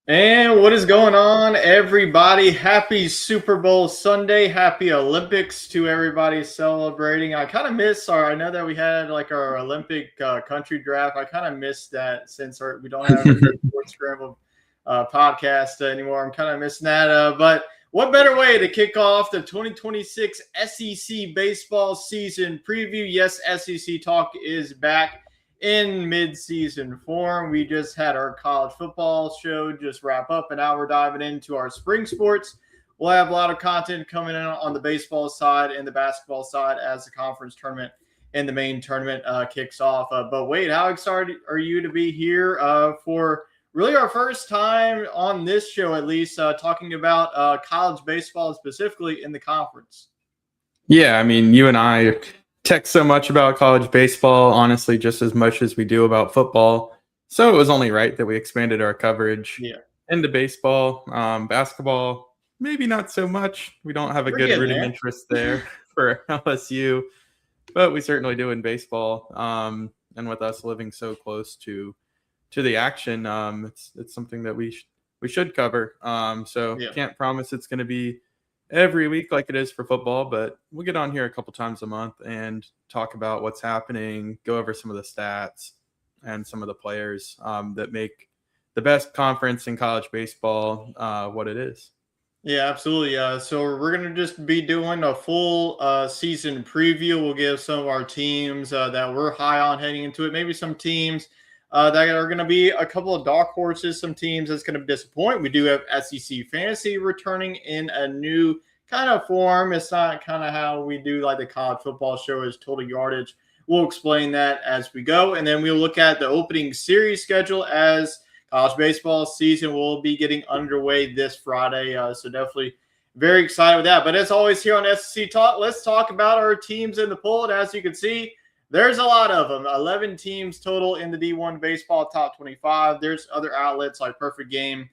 And what is going on, everybody? Happy Super Bowl Sunday. Happy Olympics to everybody celebrating. I kind of miss I know that we had like our Olympic country draft. I kind of missed that since we don't have a Sports Scramble podcast anymore. I'm kind of missing that. But what better way to kick off the 2026 SEC baseball season preview? Yes, SEC Talk is back in mid-season form. We just had our college football show just wrap up, and now we're diving into our spring sports. We'll have a lot of content coming in on the baseball side and the basketball side as the conference tournament and the main tournament kicks off. But Wade, how excited are you to be here for really our first time on this show, at least, talking about college baseball specifically in the conference? Yeah, I mean, you and I text so much about college baseball, honestly, just as much as we do about football. So it was only right that we expanded our coverage into baseball. Basketball, maybe not so much. We don't have a good rooting interest there for LSU, but we certainly do in baseball. And with us living so close to the action, it's something that we should cover. Can't promise it's going to be every week like it is for football, but we'll get on here a couple times a month and talk about what's happening, go over some of the stats and some of the players that make the best conference in college baseball what it is. Yeah, absolutely. So we're going to just be doing a full season preview. We'll give some of our teams that we're high on heading into it, maybe some teams that are going to be a couple of dark horses, some teams that's going to disappoint. We do have SEC Fantasy returning in a new kind of form. It's not kind of how we do like the college football show is total yardage. We'll explain that as we go. And then we'll look at the opening series schedule as college baseball season will be getting underway this Friday. So definitely very excited with that. But as always here on SEC Talk, let's talk about our teams in the poll. And as you can see, there's a lot of them, 11 teams total in the D1 baseball top 25. There's other outlets like Perfect Game.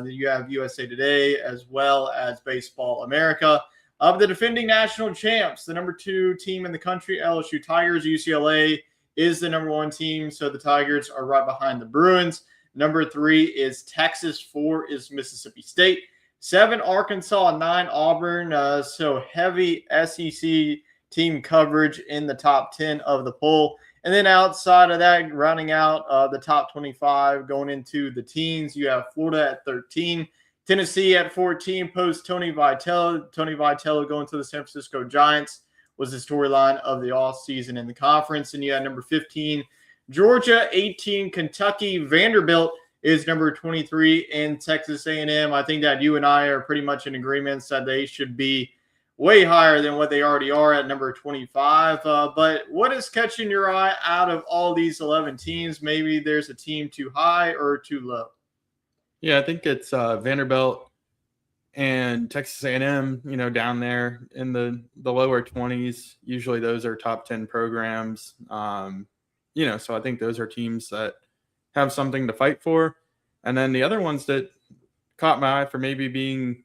You have USA Today as well as Baseball America. Of the defending national champs, the number 2 team in the country, LSU Tigers. UCLA is the number 1 team, so the Tigers are right behind the Bruins. Number 3 is Texas. 4 is Mississippi State. 7, Arkansas. 9, Auburn. So heavy SEC team coverage in the top 10 of the poll. And then outside of that, rounding out the top 25, going into the teens, you have Florida at 13, Tennessee at 14, post Tony Vitello. Tony Vitello going to the San Francisco Giants was the storyline of the offseason in the conference. And you had number 15, Georgia, 18, Kentucky. Vanderbilt is number 23, and Texas A&M. I think that you and I are pretty much in agreement that they should be way higher than what they already are at number 25. But what is catching your eye out of all these 11 teams? Maybe there's a team too high or too low. Yeah, I think it's Vanderbilt and Texas A&M, down there in the lower 20s. Usually those are top 10 programs. So I think those are teams that have something to fight for. And then the other ones that caught my eye for maybe being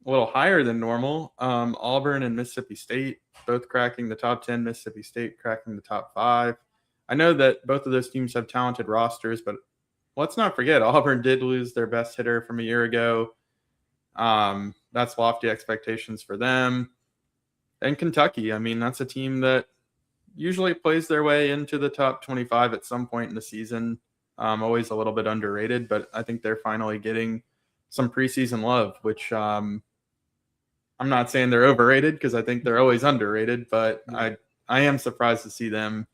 a little higher than normal, Auburn and Mississippi State, both cracking the top 10, Mississippi State cracking the top 5. I know that both of those teams have talented rosters, but let's not forget Auburn did lose their best hitter from a year ago. That's lofty expectations for them. And Kentucky, I mean, that's a team that usually plays their way into the top 25 at some point in the season. Always a little bit underrated, but I think they're finally getting some preseason love, which I'm not saying they're overrated because I think they're always underrated, but I am surprised to see them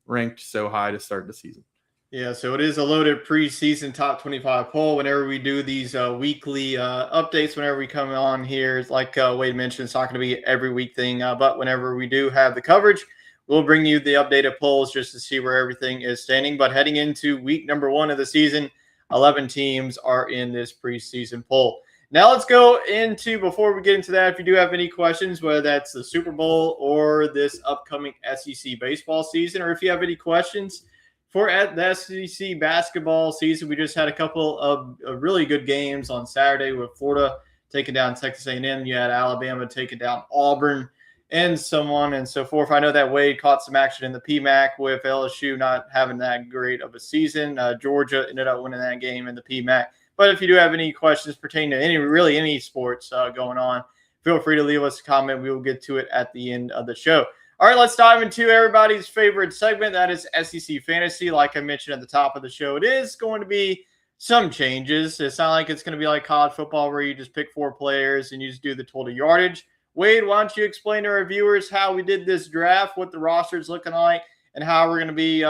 ranked so high to start the season. Yeah, so it is a loaded preseason top 25 poll. Whenever we do these weekly updates, whenever we come on here, it's like Wade mentioned, it's not going to be every week thing. But whenever we do have the coverage, we'll bring you the updated polls just to see where everything is standing. But heading into week number 1 of the season, 11 teams are in this preseason poll. Now let's go into, before we get into that, if you do have any questions, whether that's the Super Bowl or this upcoming SEC baseball season, or if you have any questions for the SEC basketball season, we just had a couple of really good games on Saturday with Florida taking down Texas A&M. You had Alabama taking down Auburn and so on and so forth. I know that Wade caught some action in the PMAC with LSU not having that great of a season. Georgia ended up winning that game in the PMAC. But if you do have any questions pertaining to any sports going on, feel free to leave us a comment. We will get to it at the end of the show. All right, let's dive into everybody's favorite segment. That is SEC Fantasy. Like I mentioned at the top of the show, it is going to be some changes. It's not like it's going to be like college football where you just pick 4 players and you just do the total yardage. Wade, why don't you explain to our viewers how we did this draft, what the roster is looking like, and how we're going to be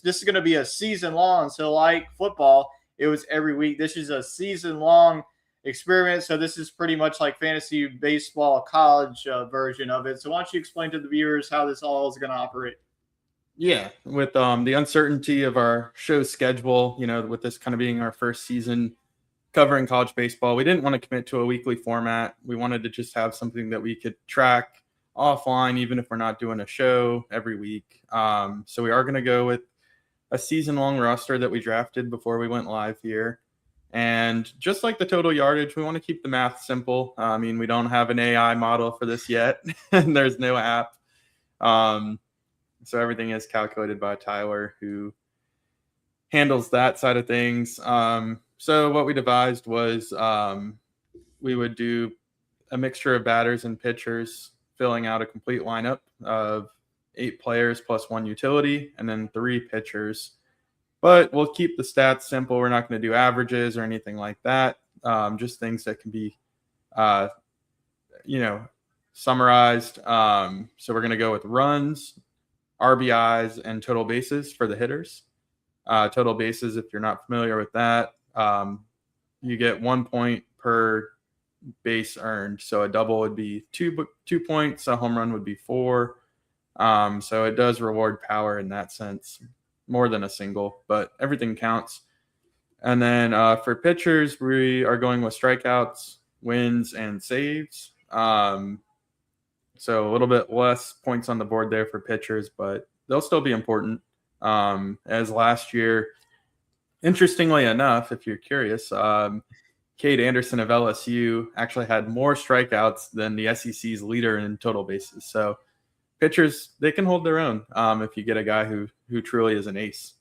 this is going to be a season long. So like football, it was every week. This is a season-long experiment, so this is pretty much like fantasy baseball college version of it. So why don't you explain to the viewers how this all is going to operate? Yeah, with the uncertainty of our show schedule, with this kind of being our first season covering college baseball, we didn't want to commit to a weekly format. We wanted to just have something that we could track offline, even if we're not doing a show every week. So we are going to go with a season-long roster that we drafted before we went live here. And just like the total yardage, we want to keep the math simple. We don't have an AI model for this yet, and there's no app. So everything is calculated by Tyler, who handles that side of things. So what we devised was we would do a mixture of batters and pitchers, filling out a complete lineup of 8 players plus 1 utility, and then 3 pitchers. But we'll keep the stats simple. We're not going to do averages or anything like that. Just things that can be, summarized. So we're going to go with runs, RBIs, and total bases for the hitters. Total bases, if you're not familiar with that, you get 1 point per base earned. So a double would be 2 points. A home run would be 4. So it does reward power in that sense, more than a single, but everything counts. And then for pitchers, we are going with strikeouts, wins, and saves. So a little bit less points on the board there for pitchers, but they'll still be important. As last year, interestingly enough, if you're curious, Cade Anderson of LSU actually had more strikeouts than the SEC's leader in total bases. So pitchers, they can hold their own if you get a guy who truly is an ace.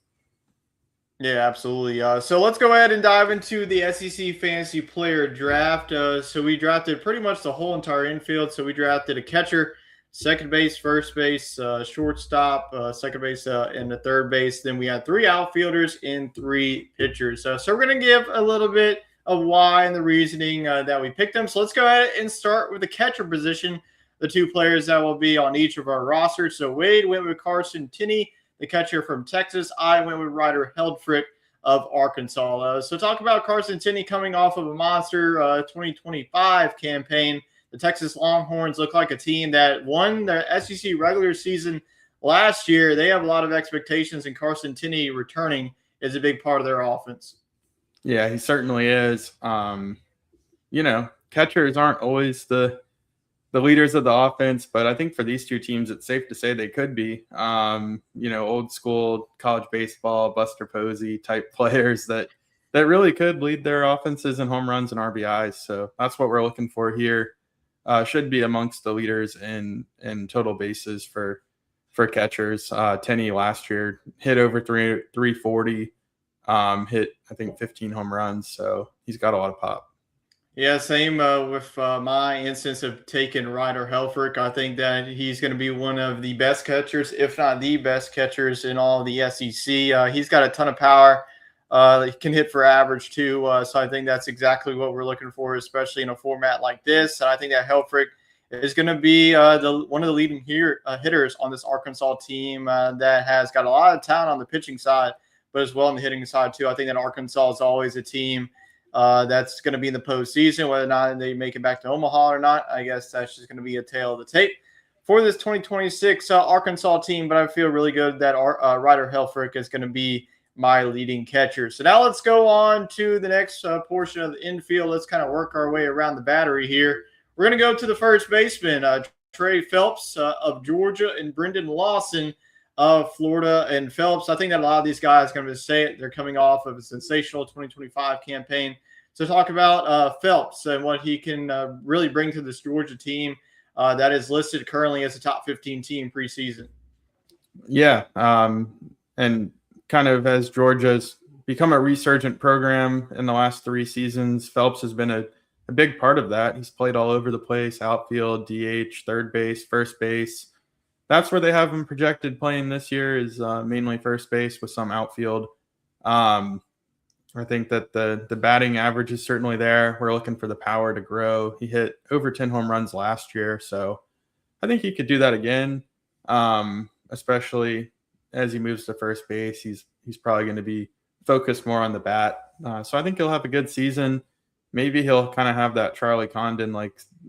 Yeah, absolutely. So let's go ahead and dive into the SEC Fantasy Player Draft. So we drafted pretty much the whole entire infield. So we drafted a catcher, second base, first base, shortstop, second base, and the third base. Then we had 3 outfielders and 3 pitchers. So we're going to give a little bit of why and the reasoning that we picked them. So let's go ahead and start with the catcher position, the 2 players that will be on each of our rosters. So Wade went with Carson Tinney, the catcher from Texas. I went with Ryder Heldfrick of Arkansas. So talk about Carson Tinney coming off of a monster 2025 campaign. The Texas Longhorns look like a team that won the SEC regular season last year. They have a lot of expectations, and Carson Tinney returning is a big part of their offense. Yeah, he certainly is. Catchers aren't always the leaders of the offense, but I think for these 2 teams, it's safe to say they could be. Old school college baseball, Buster Posey type players that really could lead their offenses in home runs and RBIs. So that's what we're looking for here. Should be amongst the leaders in total bases for catchers. Tenney last year hit over 340, hit I think 15 home runs. So he's got a lot of pop. Yeah, same with my instance of taking Ryder Helfrich. I think that he's going to be one of the best catchers, if not the best catchers in all of the SEC. He's got a ton of power. He can hit for average too. So I think that's exactly what we're looking for, especially in a format like this. And I think that Helfrich is going to be one of the leading hitters on this Arkansas team that has got a lot of talent on the pitching side, but as well on the hitting side too. I think that Arkansas is always a team that's going to be in the postseason. Whether or not they make it back to Omaha or not, I guess that's just going to be a tale of the tape. for this 2026 Arkansas team, but I feel really good that Ryder Helfrich is going to be my leading catcher. So now let's go on to the next portion of the infield. Let's kind of work our way around the battery here. We're going to go to the first baseman, Trey Phelps of Georgia, and Brendan Lawson of Florida. And Phelps, I think that a lot of these guys are going to say it. They're coming off of a sensational 2025 campaign. So talk about Phelps and what he can really bring to this Georgia team that is listed currently as a top 15 team preseason. Yeah, and kind of as Georgia's become a resurgent program in the last 3 seasons, Phelps has been a big part of that. He's played all over the place, outfield, DH, third base, first base. That's where they have him projected playing this year is mainly first base with some outfield. I think that the batting average is certainly there. We're looking for the power to grow. He hit over 10 home runs last year, so I think he could do that again, especially as he moves to first base. He's probably going to be focused more on the bat. So I think he'll have a good season. Maybe he'll kind of have that Charlie Condon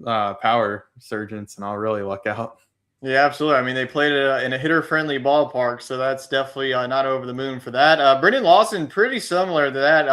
power resurgence, and I'll really luck out. Yeah, absolutely. I mean, they played in a hitter-friendly ballpark, so that's definitely not over the moon for that. Brendan Lawson, pretty similar to that.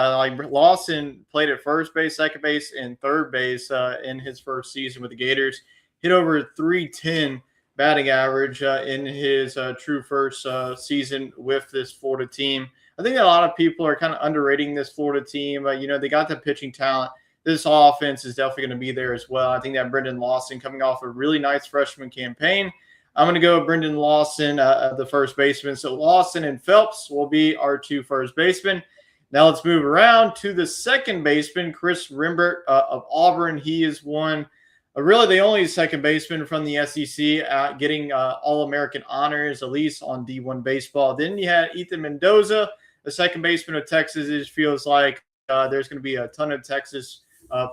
Lawson played at first base, second base, and third base in his first season with the Gators. Hit over 310 batting average in his true first season with this Florida team. I think that a lot of people are kind of underrating this Florida team. They got the pitching talent. This offense is definitely going to be there as well. I think that Brendan Lawson coming off a really nice freshman campaign. I'm going to go Brendan Lawson, the first baseman. So Lawson and Phelps will be our 2 first basemen. Now let's move around to the second baseman, Chris Rimbert of Auburn. He is really the only second baseman from the SEC getting All-American honors, at least on D1 baseball. Then you had Ethan Mendoza, the second baseman of Texas. It just feels like there's going to be a ton of Texas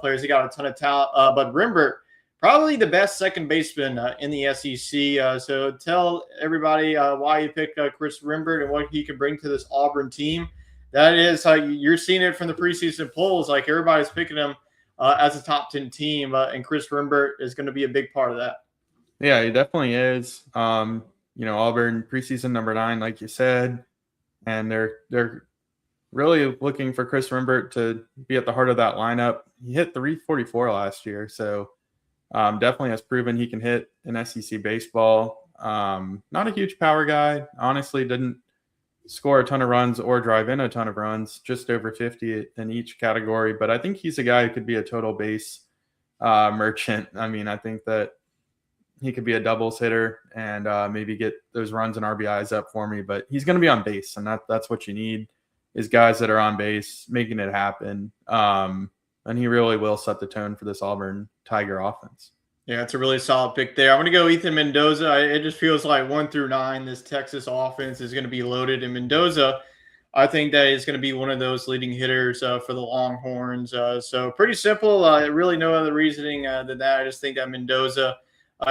players. He got a ton of talent. But Rimbert, probably the best second baseman in the SEC. So tell everybody why you picked Chris Rimbert and what he can bring to this Auburn team. That is, you're seeing it from the preseason polls. Like everybody's picking him as a top 10 team, and Chris Rimbert is going to be a big part of that. Yeah, he definitely is. Auburn preseason number 9, like you said, and they're really looking for Chris Rimbert to be at the heart of that lineup. He hit 344 last year, so definitely has proven he can hit in SEC baseball. Not a huge power guy. Honestly, didn't score a ton of runs or drive in a ton of runs, just over 50 in each category. But I think he's a guy who could be a total base merchant. I mean, I think that he could be a doubles hitter and maybe get those runs and RBIs up for me. But he's going to be on base, and that's what you need is guys that are on base, making it happen. And he really will set the tone for this Auburn Tiger offense. Yeah, it's a really solid pick there. I'm going to go Ethan Mendoza. It just feels like 1 through 9, this Texas offense is going to be loaded. And Mendoza, I think that is going to be one of those leading hitters for the Longhorns. So pretty simple. Really no other reasoning than that. I just think that Mendoza,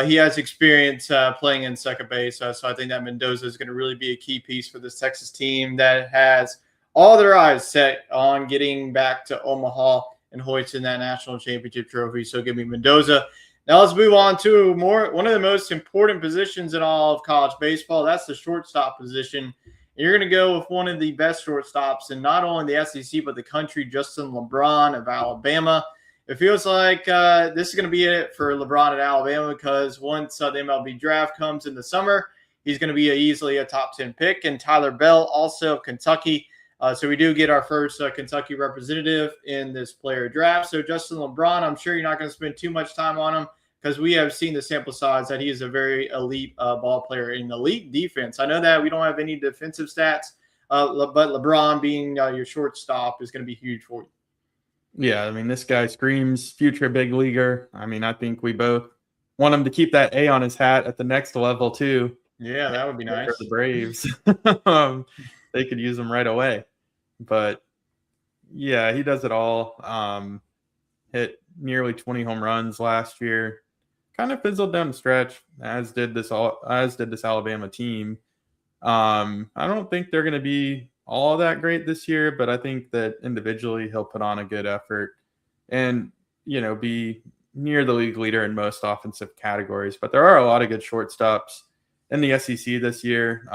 he has experience playing in second base. So I think that Mendoza is going to really be a key piece for this Texas team that has all their eyes set on getting back to Omaha and hoisting that national championship trophy. So give me Mendoza. Now let's move on to one of the most important positions in all of college baseball. That's the shortstop position. And you're going to go with one of the best shortstops in not only the SEC but the country, Justin LeBron of Alabama. It feels like this is going to be it for LeBron at Alabama because once the MLB draft comes in the summer, he's going to be easily a top 10 pick. And Tyler Bell, also of Kentucky. So we do get our first Kentucky representative in this player draft. So Justin LeBron, I'm sure you're not going to spend too much time on him because we have seen the sample size that he is a very elite ball player in elite defense. I know that we don't have any defensive stats, but LeBron being your shortstop is going to be huge for you. Yeah, I mean, this guy screams future big leaguer. I mean, I think we both want him to keep that A on his hat at the next level too. Yeah, that would be nice. For the Braves. They could use him right away. But yeah, he does it all. Hit nearly 20 home runs last year. Kind of fizzled down the stretch, as did this Alabama team. I don't think they're going to be all that great this year, but I think that individually he'll put on a good effort and be near the league leader in most offensive categories, but there are a lot of good shortstops in the SEC this year.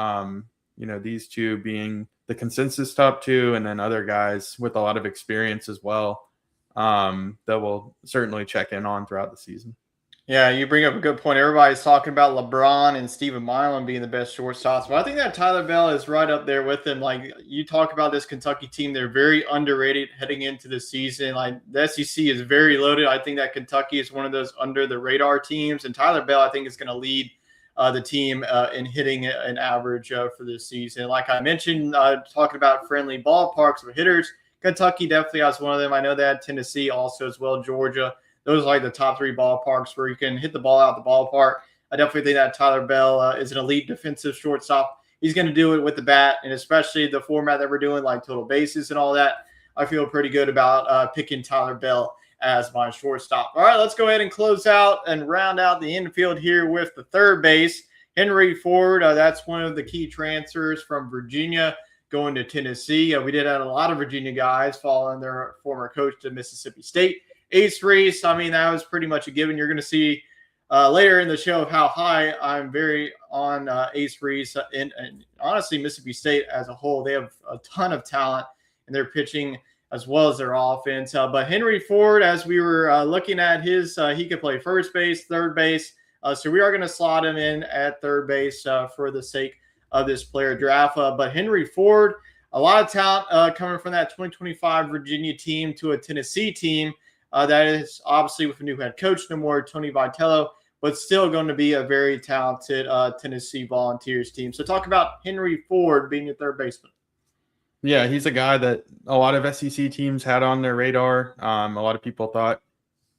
These two being the consensus top two, and then other guys with a lot of experience as well that we'll certainly check in on throughout the season. Yeah, you bring up a good point. Everybody's talking about LeBron and Steven Milan being the best shortstops, but I think that Tyler Bell is right up there with them. Like you talk about this Kentucky team, they're very underrated heading into the season. Like the SEC is very loaded. I think that Kentucky is one of those under the radar teams, and Tyler Bell, I think, is going to lead the team in hitting an average for this season. Like I mentioned, talking about friendly ballparks for hitters, Kentucky definitely has one of them. I know that Tennessee also as well, Georgia. Those are like the top three ballparks where you can hit the ball out the ballpark. I definitely think that Tyler Bell is an elite defensive shortstop. He's going to do it with the bat, and especially the format that we're doing, like total bases and all that. I feel pretty good about picking Tyler Bell as my shortstop. All right, let's go ahead and close out and round out the infield here with the third base. Henry Ford, that's one of the key transfers from Virginia going to Tennessee. We did have a lot of Virginia guys following their former coach to Mississippi State. Ace Reese, I mean, that was pretty much a given. You're going to see later in the show how high I'm very on Ace Reese. And honestly, Mississippi State as a whole, they have a ton of talent in their pitching as well as their offense. But Henry Ford, as we were looking at his, he could play first base, third base. So we are going to slot him in at third base for the sake of this player draft. But Henry Ford, a lot of talent coming from that 2025 Virginia team to a Tennessee team. That is obviously with a new head coach, no more Tony Vitello, but still going to be a very talented Tennessee Volunteers team. So talk about Henry Ford being your third baseman. Yeah, he's a guy that a lot of SEC teams had on their radar. A lot of people thought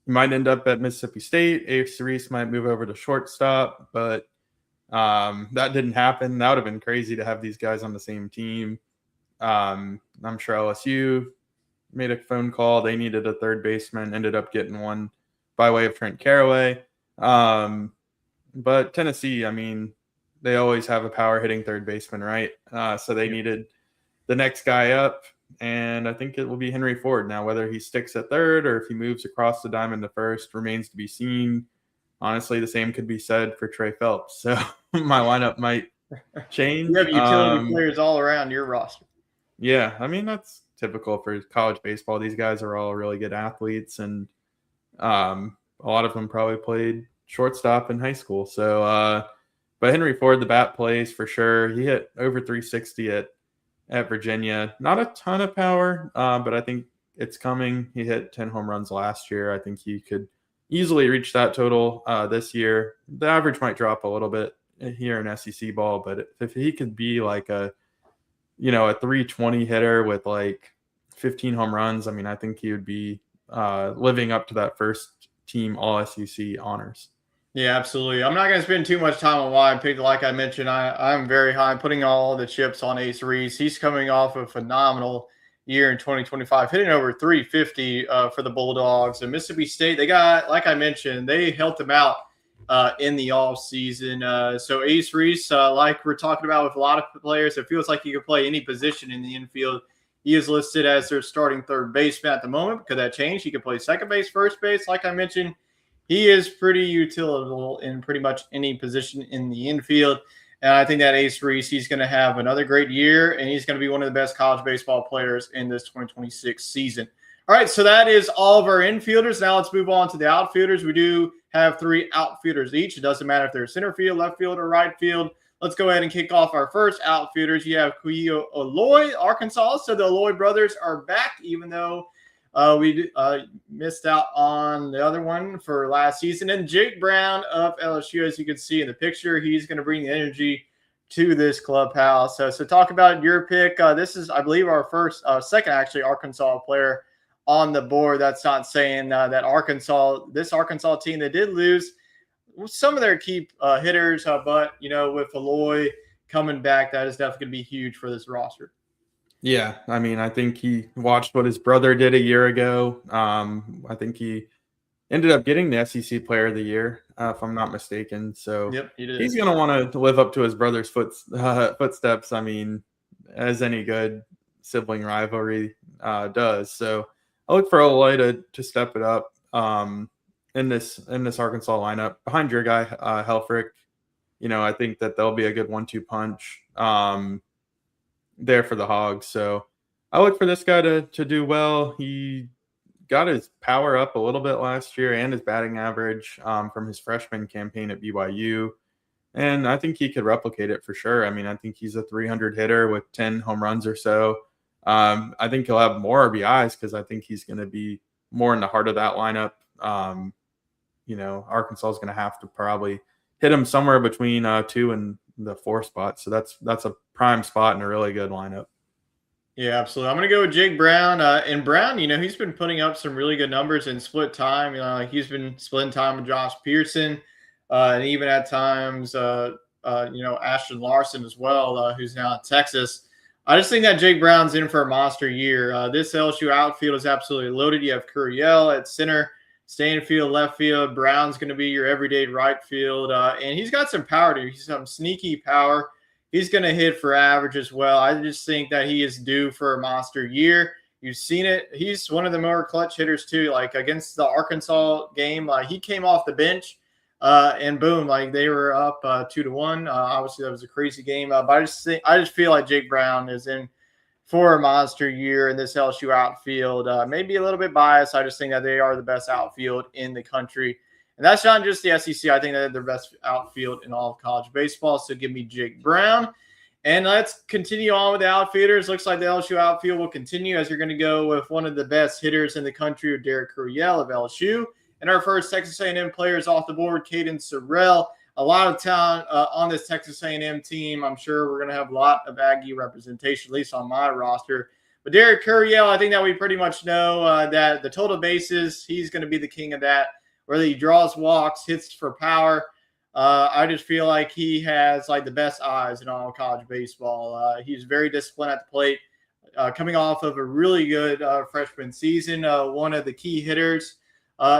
he might end up at Mississippi State. Ace Reese might move over to shortstop, but that didn't happen. That would have been crazy to have these guys on the same team. I'm sure LSU made a phone call. They needed a third baseman, ended up getting one by way of Trent Caraway. But Tennessee, I mean, they always have a power hitting third baseman, right? So they needed the next guy up, and I think it will be Henry Ford. Now, whether he sticks at third or if he moves across the diamond to first remains to be seen. Honestly, the same could be said for Trey Phelps. So my lineup might change. You have utility players all around your roster. Yeah, I mean, that's typical for college baseball. These guys are all really good athletes, and a lot of them probably played shortstop in high school. So, but Henry Ford, the bat plays for sure. He hit over 360 at Virginia. Not a ton of power, but I think it's coming. He hit 10 home runs last year. I think he could easily reach that total this year. The average might drop a little bit here in SEC ball, but if he could be like a 320 hitter with like 15 home runs, I mean, I think he would be living up to that first team all SEC honors. Yeah, absolutely. I'm not going to spend too much time on why I picked. Like I mentioned, I'm very high. I'm putting all the chips on Ace Reese. He's coming off a phenomenal year in 2025, hitting over 350 for the Bulldogs. And Mississippi State, they got, like I mentioned, they helped him out in the offseason. So Ace Reese, like we're talking about with a lot of players, it feels like he could play any position in the infield. He is listed as their starting third baseman at the moment. Could that change? He could play second base, first base. Like I mentioned, he is pretty utilitarian in pretty much any position in the infield. And I think that Ace Reese, he's going to have another great year, and he's going to be one of the best college baseball players in this 2026 season. All right, so that is all of our infielders. Now let's move on to the outfielders. We do have 3 outfielders each. It doesn't matter if they're center field, left field, or right field. Let's go ahead and kick off our first outfielders. You have Kuyo Aloy, Arkansas. So the Aloy brothers are back, even though we missed out on the other one for last season. And Jake Brown of LSU, as you can see in the picture, he's going to bring the energy to this clubhouse. So talk about your pick. This is, I believe, our second actually Arkansas player on the board. That's not saying that this Arkansas team, they did lose some of their key hitters, but with Aloy coming back, that is definitely going to be huge for this roster. Yeah, I mean, I think he watched what his brother did a year ago. I think he ended up getting the SEC Player of the Year, if I'm not mistaken. So yep, he's going to want to live up to his brother's footsteps. I mean, as any good sibling rivalry does. So I look for Aloy to step it up. in this Arkansas lineup behind your guy Helfrich. I think that they'll be a good 1-2 punch there for the Hogs. So I look for this guy to do well. He got his power up a little bit last year and his batting average from his freshman campaign at BYU. And I think he could replicate it for sure. I mean, I think he's a 300 hitter with 10 home runs or so. I think he'll have more RBIs because I think he's going to be more in the heart of that lineup. Arkansas is going to have to probably hit him somewhere between 2 and the 4 spot. So that's a prime spot and a really good lineup. Yeah, absolutely. I'm going to go with Jake Brown. And Brown, he's been putting up some really good numbers in split time. He's been splitting time with Josh Pearson, and even at times, Ashton Larson as well, who's now at Texas. I just think that Jake Brown's in for a monster year. This LSU outfield is absolutely loaded. You have Curiel at center, Stanfield left field. Brown's going to be your everyday right field, and he's got some power to him. He's some sneaky power. He's going to hit for average as well. I just think that he is due for a monster year. You've seen it. He's one of the more clutch hitters too. Like against the Arkansas game, he came off the bench and boom, they were up 2-1. Obviously, that was a crazy game. But I just feel like Jake Brown is in for a monster year in this LSU outfield. Maybe a little bit biased. I just think that they are the best outfield in the country. And that's not just the SEC. I think they're the best outfield in all of college baseball. So give me Jake Brown. And let's continue on with the outfielders. Looks like the LSU outfield will continue as you're going to go with one of the best hitters in the country, Derek Curiel of LSU. And our first Texas A&M player is off the board, Caden Sorrell. A lot of talent on this Texas A&M team. I'm sure we're going to have a lot of Aggie representation, at least on my roster. But Derek Curiel, I think that we pretty much know that the total bases, he's going to be the king of that. Whether he draws walks, hits for power, I just feel like he has the best eyes in all college baseball. He's very disciplined at the plate, coming off of a really good freshman season. One of the key hitters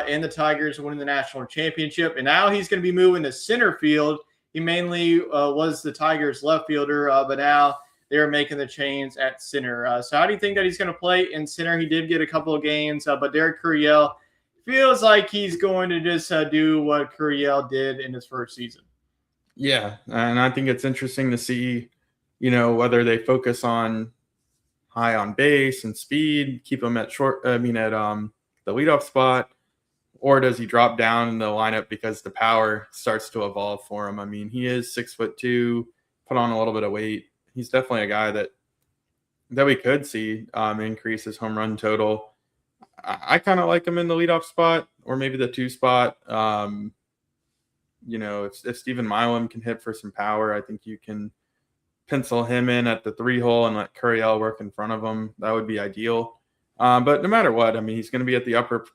in the Tigers winning the national championship, and now he's going to be moving to center field. He mainly was the Tigers left fielder, but now they're making the change at center. So how do you think that he's going to play in center? He did get a couple of games, but Derek Curiel feels like he's going to just do what Curiel did in his first season. Yeah, and I think it's interesting to see, whether they focus on high on base and speed, keep him at the leadoff spot, or does he drop down in the lineup because the power starts to evolve for him? I mean, he is 6'2", put on a little bit of weight. He's definitely a guy that we could see increase his home run total. I kind of like him in the leadoff spot or maybe the 2 spot. If Stephen Milam can hit for some power, I think you can pencil him in at the 3 hole and let Curiel work in front of him. That would be ideal. But no matter what, I mean, he's going to be at the upper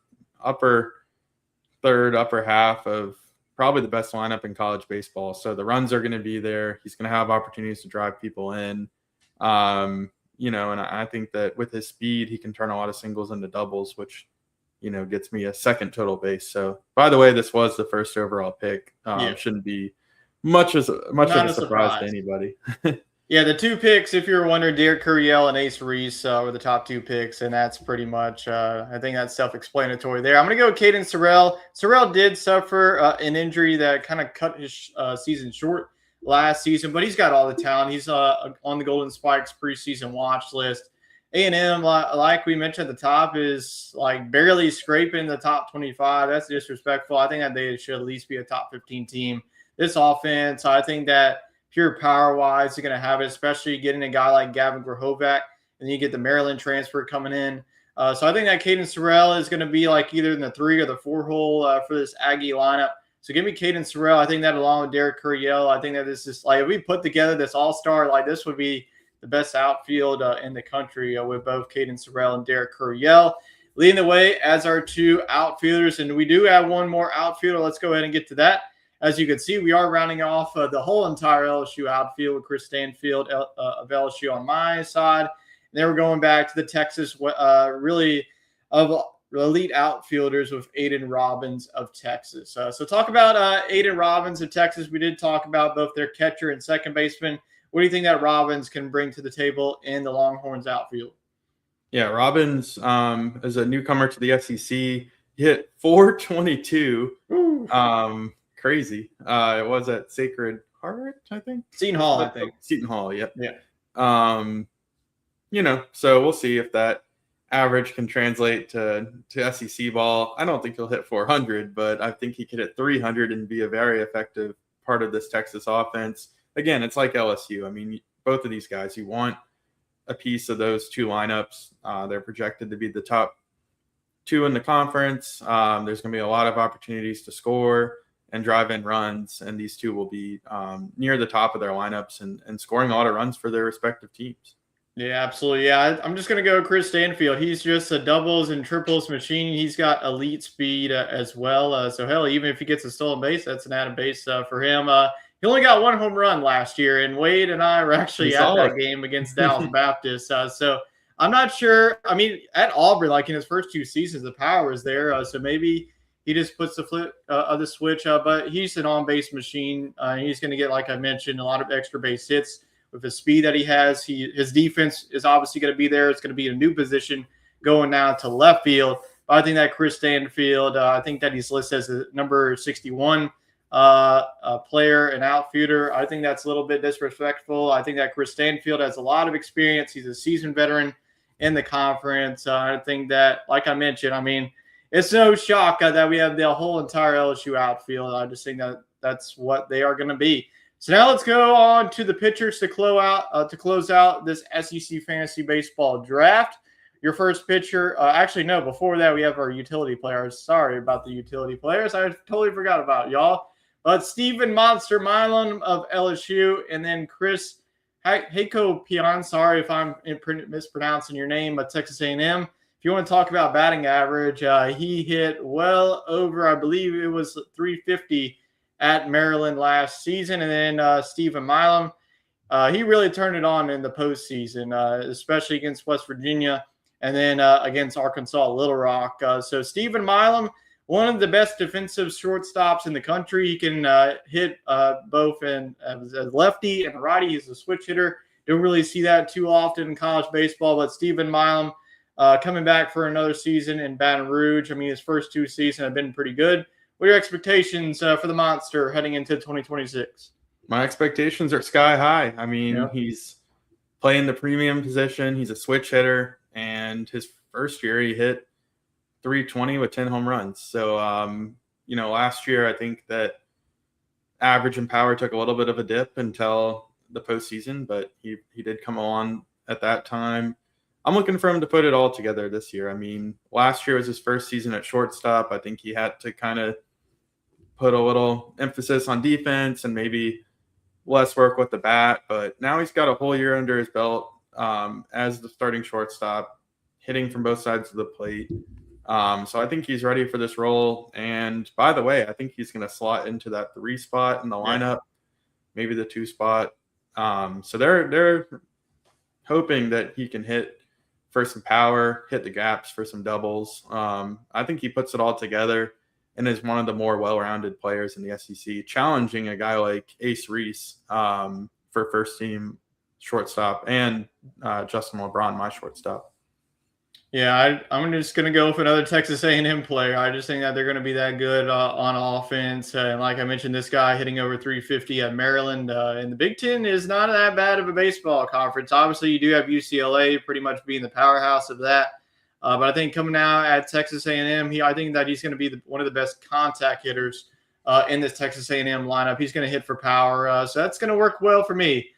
third, upper half of probably the best lineup in college baseball. So the runs are going to be there. He's going to have opportunities to drive people in. And I think that with his speed, he can turn a lot of singles into doubles, which, gets me a second total base. So, by the way, this was the first overall pick. Shouldn't be much of a surprise to anybody. Yeah, the 2 picks, if you're wondering, Derek Curiel and Ace Reese were the top 2 picks, and that's pretty much, I think that's self-explanatory there. I'm going to go with Caden Sorrell. Sorrell did suffer an injury that kind of cut his season short last season, but he's got all the talent. He's on the Golden Spikes preseason watch list. A&M, like we mentioned at the top, is barely scraping the top 25. That's disrespectful. I think that they should at least be a top 15 team. This offense, I think that pure power-wise, they're going to have it, especially getting a guy like Gavin Grahovac, and you get the Maryland transfer coming in. So I think that Caden Sorrell is going to be either in the 3 or the 4 hole for this Aggie lineup. So give me Caden Sorrell. I think that along with Derek Curiel, I think that this is if we put together this all-star, this would be the best outfield in the country with both Caden Sorrell and Derek Curiel leading the way as our 2 outfielders. And we do have one more outfielder. Let's go ahead and get to that. As you can see, we are rounding off the whole entire LSU outfield with Chris Stanfield of LSU on my side. And then we're going back to the Texas, really of elite outfielders with Aiden Robbins of Texas. So talk about Aiden Robbins of Texas. We did talk about both their catcher and second baseman. What do you think that Robbins can bring to the table in the Longhorns outfield? Yeah, Robbins is a newcomer to the SEC. hit 422. Ooh. Crazy. It was at Sacred Heart, I think. Seton Hall, I think. Seton Hall, yep. Yeah. So we'll see if that average can translate to SEC ball. I don't think he'll hit 400, but I think he could hit 300 and be a very effective part of this Texas offense. Again, it's like LSU. I mean, both of these guys, you want a piece of those two lineups. They're projected to be the top two in the conference. There's going to be a lot of opportunities to score and drive in runs, and these two will be near the top of their lineups and scoring a lot of runs for their respective teams. Yeah, absolutely. Yeah, I'm just going to go Chris Stanfield. He's just a doubles and triples machine. He's got elite speed as well. So, hell, even if he gets a stolen base, that's an added base for him. He only got one home run last year, and Wade and I were actually at that game against Dallas Baptist. So, I'm not sure. I mean, at Auburn, like in his first two seasons, the power was there. So, maybe he just puts the flip of the switch. But he's an on-base machine. He's going to get, like I mentioned, a lot of extra base hits. With the speed that he has, his defense is obviously going to be there. It's going to be a new position going now to left field. But I think that Chris Stanfield, I think that he's listed as a number 61 player and outfielder. I think that's a little bit disrespectful. I think that Chris Stanfield has a lot of experience. He's a seasoned veteran in the conference. I think that, like I mentioned, I mean, it's no shock that we have the whole entire LSU outfield. I just think that that's what they are going to be. So now let's go on to the pitchers to close out this SEC fantasy baseball draft. Your first pitcher, actually no, before that we have our utility players. Sorry about the utility players. I totally forgot about y'all. But Stephen Monster Milam of LSU, and then Chris Hakopian. Sorry if I'm mispronouncing your name, but Texas A&M. If you want to talk about batting average, he hit well over, I believe it was 350 at Maryland last season. And then Stephen Milam, he really turned it on in the postseason, especially against West Virginia and then against Arkansas Little Rock. So Stephen Milam, one of the best defensive shortstops in the country. He can hit both as lefty and righty. He's a switch hitter. Don't really see that too often in college baseball, but Stephen Milam coming back for another season in Baton Rouge. I mean, his first two seasons have been pretty good. What are your expectations for the Monster heading into 2026? My expectations are sky high. I mean, He's playing the premium position. He's a switch hitter, and his first year he hit 320 with 10 home runs. So, last year I think that average and power took a little bit of a dip until the postseason, but he did come on at that time. I'm looking for him to put it all together this year. I mean, last year was his first season at shortstop. I think he had to kind of put a little emphasis on defense and maybe less work with the bat. But now he's got a whole year under his belt as the starting shortstop, hitting from both sides of the plate. So I think he's ready for this role. And by the way, I think he's going to slot into that 3 spot in the lineup, maybe the 2 spot. So they're hoping that he can hit for some power, hit the gaps for some doubles. I think he puts it all together and is one of the more well-rounded players in the SEC, challenging a guy like Ace Reese for first-team shortstop and Justin LeBron, my shortstop. Yeah, I'm just going to go with another Texas A&M player. I just think that they're going to be that good on offense. And like I mentioned, this guy hitting over 350 at Maryland. And the Big Ten is not that bad of a baseball conference. Obviously, you do have UCLA pretty much being the powerhouse of that. But I think coming out at Texas A&M, I think that he's going to be one of the best contact hitters in this Texas A&M lineup. He's going to hit for power. So that's going to work well for me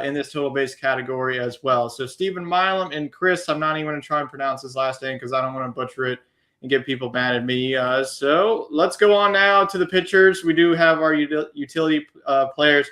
in this total base category as well. So Stephen Milam and Chris, I'm not even going to try and pronounce his last name because I don't want to butcher it and get people mad at me. So let's go on now to the pitchers. We do have our utility players.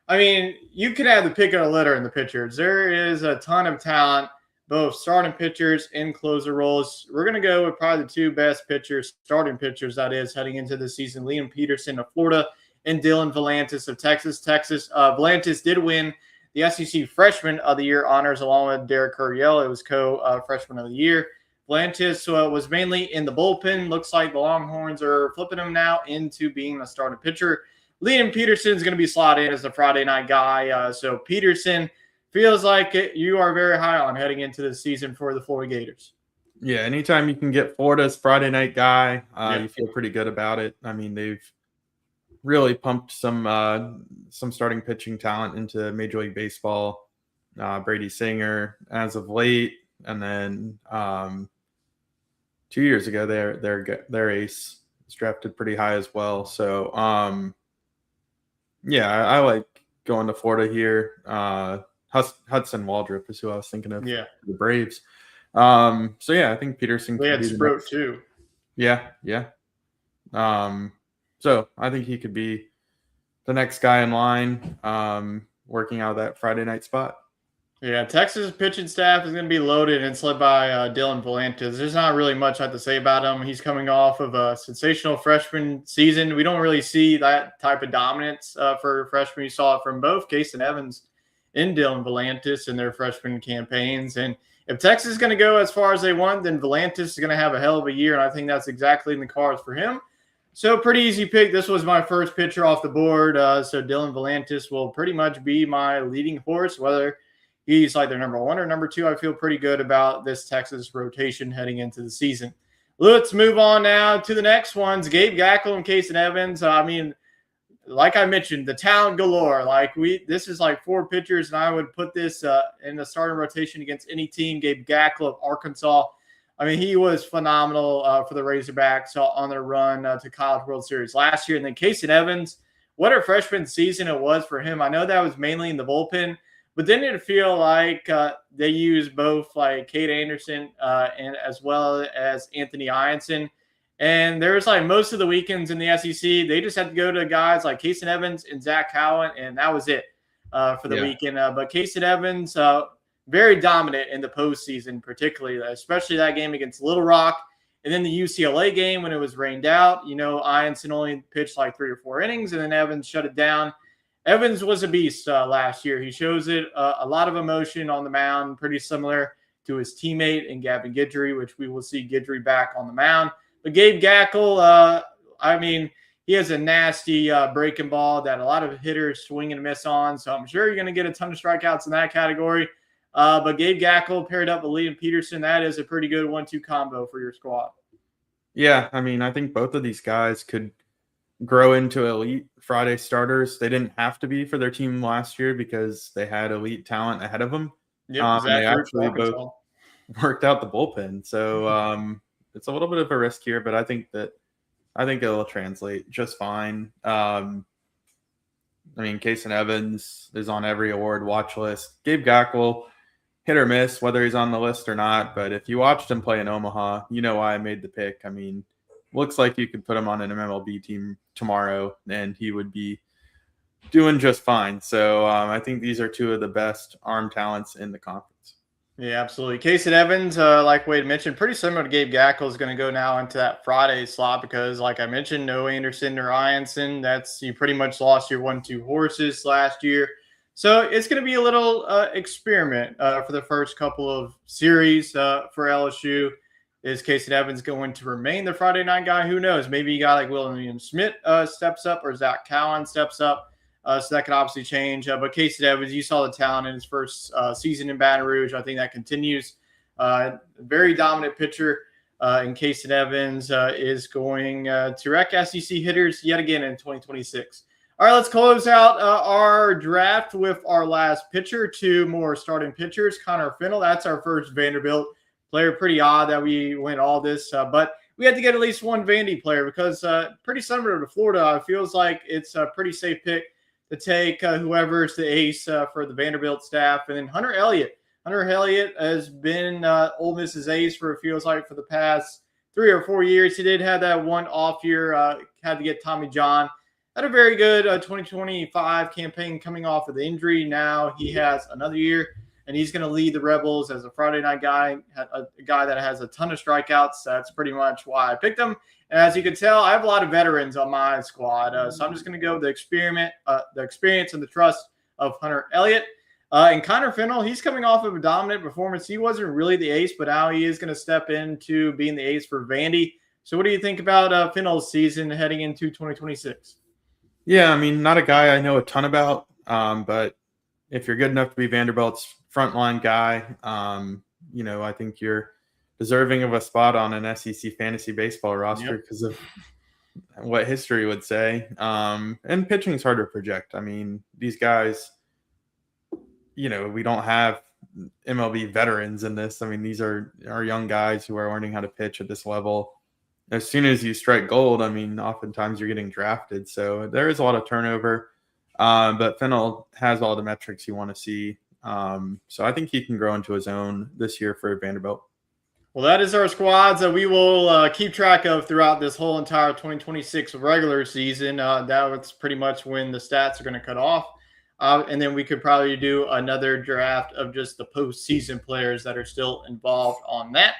I mean, you can have the pick of the litter in the pitchers. There is a ton of talent, both starting pitchers and closer roles. We're going to go with probably the 2 best pitchers, starting pitchers, that is, heading into the season. Liam Peterson of Florida and Dylan Volantis of Texas. Volantis did win the SEC Freshman of the Year honors along with Derek Curiel. It was co-freshman of the year. Volantis was mainly in the bullpen. Looks like the Longhorns are flipping him now into being a starting pitcher. Liam Peterson is going to be slotted in as the Friday night guy. So Peterson feels like you are very high on heading into the season for the Florida Gators. Yeah, anytime you can get Florida's Friday night guy, Yeah. you feel pretty good about it. I mean, they've really pumped some starting pitching talent into Major League Baseball. Brady Singer as of late, and then 2 years ago, their ace was drafted pretty high as well. So yeah, I like going to Florida here. Hudson Waldrop is who I was thinking of. Yeah. The Braves. So yeah, I think Peterson They could had be the Sproat next. too. Yeah. So I think he could be the next guy in line, working out of that Friday night spot. Yeah, Texas pitching staff is going to be loaded, and it's led by Dylan Volantes. There's not really much I have to say about him. He's coming off of a sensational freshman season. We don't really see that type of dominance for freshmen. You saw it from both Case and Evans and Dylan Volantes in their freshman campaigns. And if Texas is going to go as far as they want, then Volantes is going to have a hell of a year, and I think that's exactly in the cards for him. So pretty easy pick. This was my first pitcher off the board. So Dylan Volantes will pretty much be my leading horse, whether he's like their number one or number two. I feel pretty good about this Texas rotation heading into the season. Let's move on now to the next ones. Gabe Gackle and Casey Evans. I mean, like I mentioned, the talent galore. This is like 4 pitchers, and I would put this in the starting rotation against any team. Gabe Gackle of Arkansas. I mean, he was phenomenal for the Razorbacks on their run to College World Series last year. And then Casey Evans, what a freshman season it was for him. I know that was mainly in the bullpen, but didn't it feel like they used both like Cade Anderson and as well as Anthony Ianson? And there was like most of the weekends in the SEC, they just had to go to guys like Casey Evans and Zach Cowan, and that was it for the weekend. But Casey Evans, very dominant in the postseason, particularly, especially that game against Little Rock. And then the UCLA game when it was rained out, Ianson only pitched like 3 or 4 innings, and then Evans shut it down. Evans was a beast last year. He shows it a lot of emotion on the mound, pretty similar to his teammate in Gavin Guidry, which we will see Guidry back on the mound. But Gabe Gackle, I mean, he has a nasty breaking ball that a lot of hitters swing and miss on. So I'm sure you're going to get a ton of strikeouts in that category. But Gabe Gackle paired up with Liam Peterson, that is a pretty good 1-2 combo for your squad. Yeah, I mean, I think both of these guys could grow into elite Friday starters. They didn't have to be for their team last year because they had elite talent ahead of them. Yep, They actually both worked out the bullpen. So it's a little bit of a risk here, but I think it'll translate just fine. I mean, Casey Evans is on every award watch list. Gabe Gackle, hit or miss, whether he's on the list or not. But if you watched him play in Omaha, you know why I made the pick. I mean, looks like you could put him on an MLB team tomorrow, and he would be doing just fine. So I think these are 2 of the best arm talents in the conference. Yeah, absolutely. Casey Evans, like Wade mentioned, pretty similar to Gabe Gackle, is going to go now into that Friday slot because, like I mentioned, no Anderson or Ianson. You pretty much lost your 1-2 horses last year. So it's going to be a little experiment for the first couple of series for LSU. Is Casey Evans going to remain the Friday night guy? Who knows? Maybe a guy like William Smith steps up or Zach Cowan steps up. So that could obviously change. But Casey Evans, you saw the talent in his first season in Baton Rouge. I think that continues. Very dominant pitcher. And Casey Evans is going to wreck SEC hitters yet again in 2026. All right, let's close out our draft with our last pitcher. 2 more starting pitchers. Connor Fennell, that's our first Vanderbilt player. Pretty odd that we went all this, but we had to get at least one Vandy player because pretty similar to Florida. It feels like it's a pretty safe pick to take whoever's the ace for the Vanderbilt staff. And then Hunter Elliott. Hunter Elliott has been Ole Miss's ace for it feels like for the past 3 or 4 years. He did have that one off year, had to get Tommy John. Had a very good 2025 campaign coming off of the injury. Now he has another year, and he's going to lead the Rebels as a Friday night guy, a guy that has a ton of strikeouts. That's pretty much why I picked him. And as you can tell, I have a lot of veterans on my squad, so I'm just going to go with the experience and the trust of Hunter Elliott. And Connor Fennell, he's coming off of a dominant performance. He wasn't really the ace, but now he is going to step into being the ace for Vandy. So what do you think about Fennell's season heading into 2026? Yeah, I mean, not a guy I know a ton about, but if you're good enough to be Vanderbilt's frontline guy, I think you're deserving of a spot on an SEC fantasy baseball roster because of what history would say. And pitching is hard to project. I mean, these guys, we don't have MLB veterans in this. I mean, these are young guys who are learning how to pitch at this level. As soon as you strike gold, I mean, oftentimes you're getting drafted. So there is a lot of turnover. But Fennell has all the metrics you want to see. So I think he can grow into his own this year for Vanderbilt. Well, that is our squads that we will keep track of throughout this whole entire 2026 regular season. That's pretty much when the stats are going to cut off. And then we could probably do another draft of just the postseason players that are still involved on that.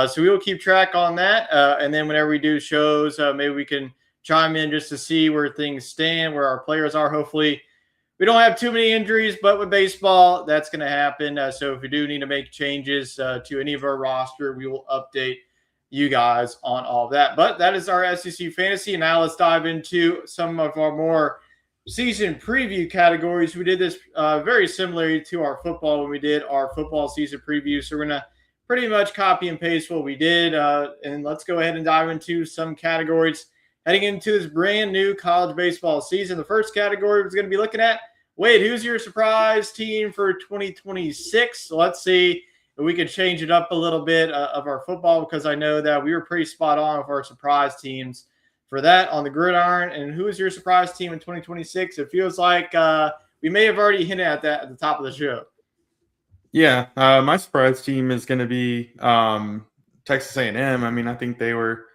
So we will keep track on that. And then whenever we do shows, maybe we can chime in just to see where things stand, where our players are. Hopefully we don't have too many injuries, but with baseball, that's going to happen. So if we do need to make changes to any of our roster, we will update you guys on all of that. But that is our SEC fantasy. Now let's dive into some of our more season preview categories. We did this very similar to our football when we did our football season preview. So we're going to pretty much copy and paste what we did. And let's go ahead and dive into some categories heading into this brand new college baseball season. The first category we're going to be looking at, Wade, who's your surprise team for 2026? So let's see if we could change it up a little bit of our football, because I know that we were pretty spot on with our surprise teams for that on the gridiron. And who is your surprise team in 2026? It feels like we may have already hinted at that at the top of the show. Yeah, my surprise team is going to be Texas A&M. I mean, I think they were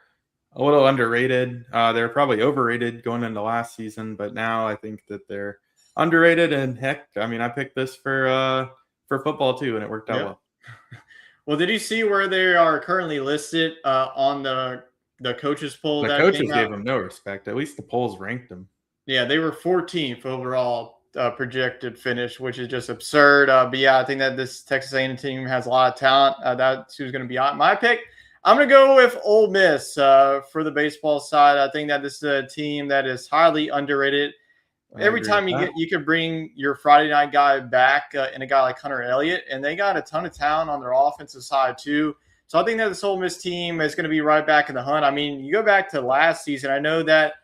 a little underrated. They were probably overrated going into last season, but now I think that they're underrated. And heck, I mean, I picked this for football too, and it worked out well. Well, did you see where they are currently listed on the coaches poll? The coaches gave them no respect. At least the polls ranked them. Yeah, they were 14th overall projected finish, which is just absurd. But yeah, I think that this Texas A&M team has a lot of talent. That's who's going to be on my pick. I'm going to go with Ole Miss for the baseball side. I think that this is a team that is highly underrated. Every time you could bring your Friday night guy back and a guy like Hunter Elliott, and they got a ton of talent on their offensive side too. So I think that this Ole Miss team is going to be right back in the hunt. I mean, you go back to last season, I know that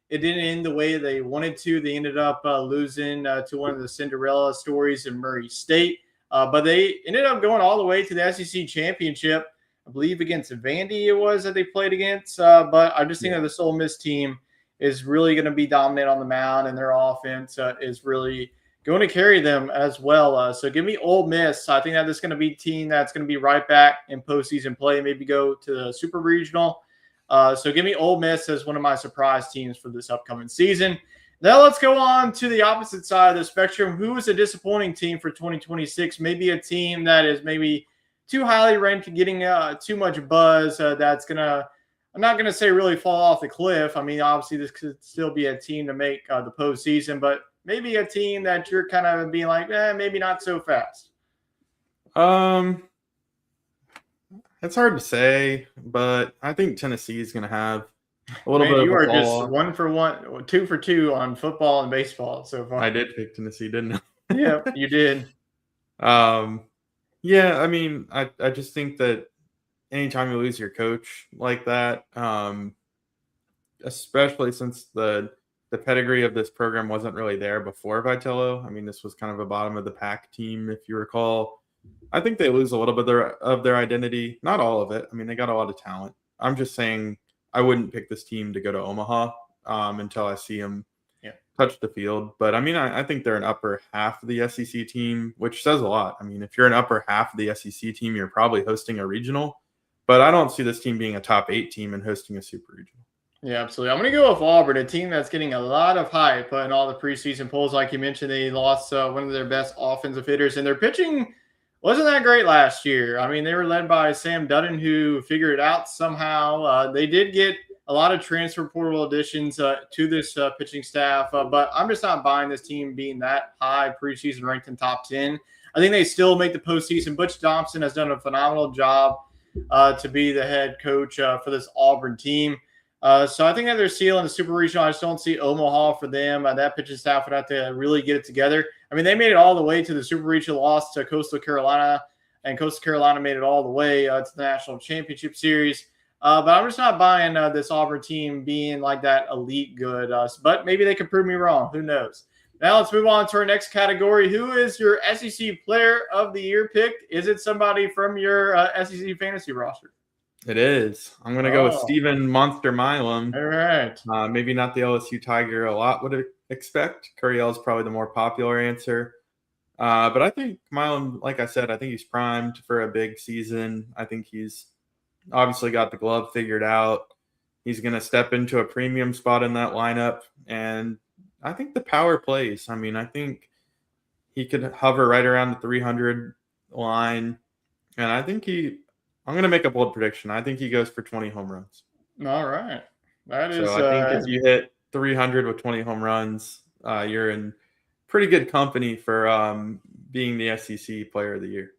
it didn't end the way they wanted to. They ended up losing to one of the Cinderella stories in Murray State. But they ended up going all the way to the SEC championship, I believe against Vandy it was that they played against. But I just think that this Ole Miss team is really going to be dominant on the mound, and their offense is really going to carry them as well. So give me Ole Miss. I think that this is going to be a team that's going to be right back in postseason play, maybe go to the Super Regional. So give me Ole Miss as one of my surprise teams for this upcoming season. Now let's go on to the opposite side of the spectrum. Who is a disappointing team for 2026? Maybe a team that is maybe too highly ranked, getting too much buzz. That's going to, I'm not going to say really fall off the cliff. I mean, obviously this could still be a team to make the postseason, but maybe a team that you're kind of being like, maybe not so fast. It's hard to say, but I think Tennessee is going to have a little bit of you are just 1 for 1, 2 for 2 on football and baseball so far. I did pick Tennessee, didn't I? Yeah, you did. Yeah, I mean, I just think that anytime you lose your coach like that, especially since the pedigree of this program wasn't really there before Vitello. I mean, this was kind of a bottom of the pack team, if you recall. I think they lose a little bit of their identity. Not all of it. I mean, they got a lot of talent. I'm just saying I wouldn't pick this team to go to Omaha until I see them touch the field. But, I mean, I think they're an upper half of the SEC team, which says a lot. I mean, if you're an upper half of the SEC team, you're probably hosting a regional. But I don't see this team being a top 8 team and hosting a super regional. Yeah, absolutely. I'm going to go with Auburn, a team that's getting a lot of hype in all the preseason polls. Like you mentioned, they lost one of their best offensive hitters, and their pitching wasn't that great last year. I mean, they were led by Sam Dutton, who figured it out somehow. They did get a lot of transfer portal additions to this pitching staff, but I'm just not buying this team being that high preseason ranked in top 10. I think they still make the postseason. Butch Thompson has done a phenomenal job to be the head coach for this Auburn team. So I think that they're sealing the Super Regional. I just don't see Omaha for them. That pitching staff would have to really get it together. I mean, they made it all the way to the Super Regional, lost to Coastal Carolina and Coastal Carolina made it all the way to the national championship series. But I'm just not buying this Auburn team being like that elite good. But maybe they could prove me wrong. Who knows? Now let's move on to our next category. Who is your SEC Player of the Year pick? Is it somebody from your SEC fantasy roster? It is. I'm going to go with Stephen Monster Milam. All right. Maybe not the LSU Tiger a lot would expect. Curiel is probably the more popular answer. But I think Milam, like I said, I think he's primed for a big season. I think he's obviously got the glove figured out. He's going to step into a premium spot in that lineup. And I think the power plays. I mean, I think he could hover right around the 300 line. And I think I'm going to make a bold prediction. I think he goes for 20 home runs. All right. That is. So I think if you hit 300 with 20 home runs, you're in pretty good company for being the SEC Player of the Year.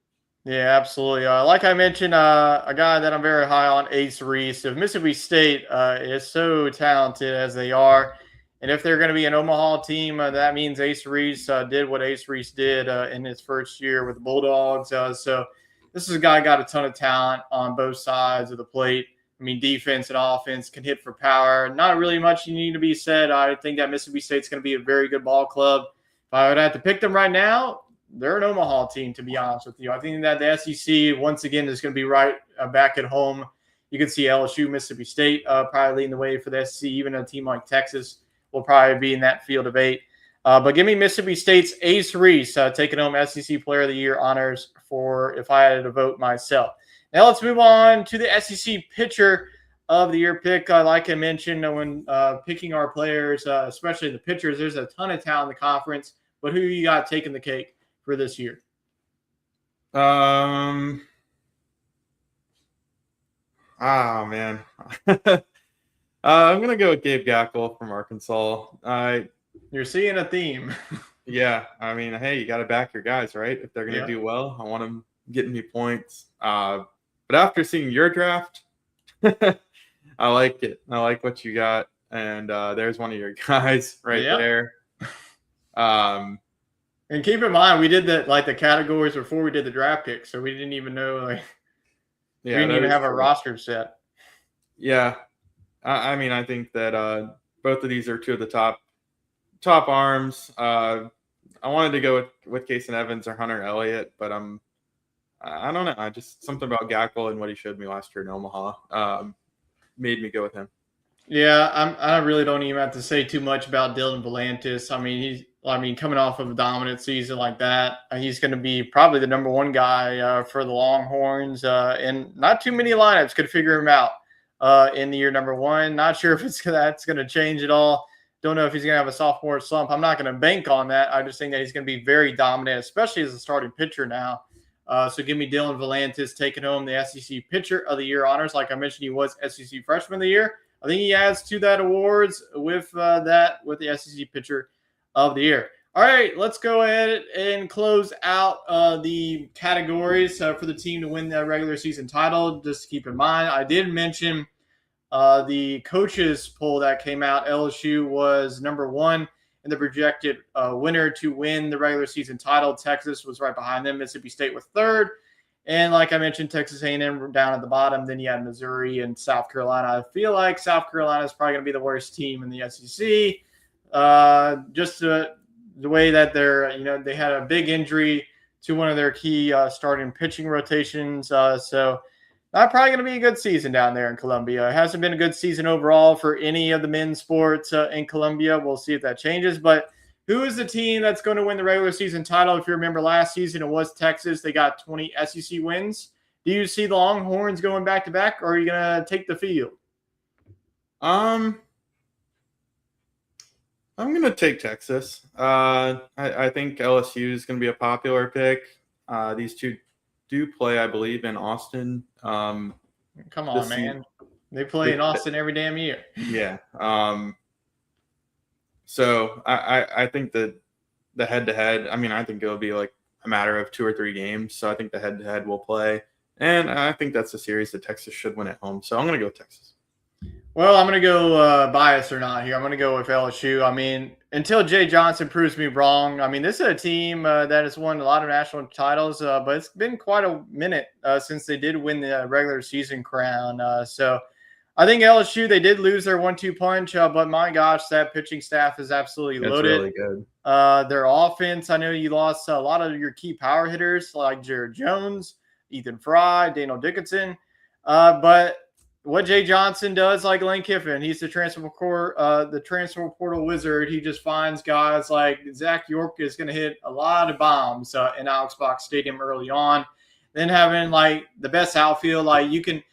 Yeah, absolutely. Like I mentioned, a guy that I'm very high on, Ace Reese of Mississippi State, is so talented as they are. And if they're going to be an Omaha team, that means Ace Reese did what Ace Reese did in his first year with the Bulldogs. So this is a guy got a ton of talent on both sides of the plate. I mean, defense and offense, can hit for power. Not really much you need to be said. I think that Mississippi State's going to be a very good ball club. If I would have to pick them right now, they're an Omaha team, to be honest with you. I think that the SEC, once again, is going to be right back at home. You can see LSU, Mississippi State probably leading the way for the SEC. Even a team like Texas will probably be in that field of 8. But give me Mississippi State's Ace Reese taking home SEC Player of the Year honors for if I had to vote myself. Now let's move on to the SEC Pitcher of the Year pick. Like I mentioned, when picking our players, especially the pitchers, there's a ton of talent in the conference. But who you got taking the cake for this year? Oh, man. I'm going to go with Gabe Gackle from Arkansas. You're seeing a theme. Yeah. I mean, hey, you got to back your guys, right? If they're going to do well, I want them getting me points. But after seeing your draft, I like it. I like what you got. And there's one of your guys right there. And keep in mind, we did the categories before we did the draft pick, so we didn't even know we didn't even have a roster set. Yeah, I mean, I think that both of these are two of the top arms. I wanted to go with Kason Evans or Hunter Elliott, but I don't know. I just something about Gackle and what he showed me last year in Omaha made me go with him. Yeah, I really don't even have to say too much about Dylan Volantis. I mean, coming off of a dominant season like that, he's going to be probably the number one guy for the Longhorns. And not too many lineups could figure him out in the year number one. Not sure if that's going to change at all. Don't know if he's going to have a sophomore slump. I'm not going to bank on that. I just think that he's going to be very dominant, especially as a starting pitcher now. So give me Dylan Volantis taking home the SEC Pitcher of the Year honors. Like I mentioned, he was SEC Freshman of the Year. I think he adds to that awards with the SEC Pitcher of the Year. All right, let's go ahead and close out the categories for the team to win the regular season title. Just keep in mind, I did mention the coaches poll that came out. LSU was number one in the projected winner to win the regular season title. Texas was right behind them. Mississippi State was third. And like I mentioned, Texas A&M down at the bottom. Then you had Missouri and South Carolina. I feel like South Carolina is probably going to be the worst team in the SEC. Just the way that they had a big injury to one of their key starting pitching rotations. So not probably going to be a good season down there in Columbia. It hasn't been a good season overall for any of the men's sports in Columbia. We'll see if that changes. But who is the team that's going to win the regular season title? If you remember last season, it was Texas. They got 20 SEC wins. Do you see the Longhorns going back-to-back, or are you going to take the field? I'm going to take Texas. I think LSU is going to be a popular pick. These two do play, I believe, in Austin. Come on, man. They play in Austin every damn year. Yeah. So I think that the head-to-head, I mean, I think it'll be like a matter of 2 or 3 games. So I think the head-to-head will play. And I think that's a series that Texas should win at home. So I'm going to go with Texas. Well, I'm going to go bias or not here. I'm going to go with LSU. I mean, until Jay Johnson proves me wrong, I mean, this is a team that has won a lot of national titles, but it's been quite a minute since they did win the regular season crown. So I think LSU, they did lose their 1-2 punch, but my gosh, that pitching staff is absolutely That's loaded. really good. Their offense, I know you lost a lot of your key power hitters like Jared Jones, Ethan Fry, Daniel Dickinson. But what Jay Johnson does, like Lane Kiffin, he's the transfer portal wizard. He just finds guys like Zach York is going to hit a lot of bombs in Alex Box Stadium early on. Then having like the best outfield, like you can.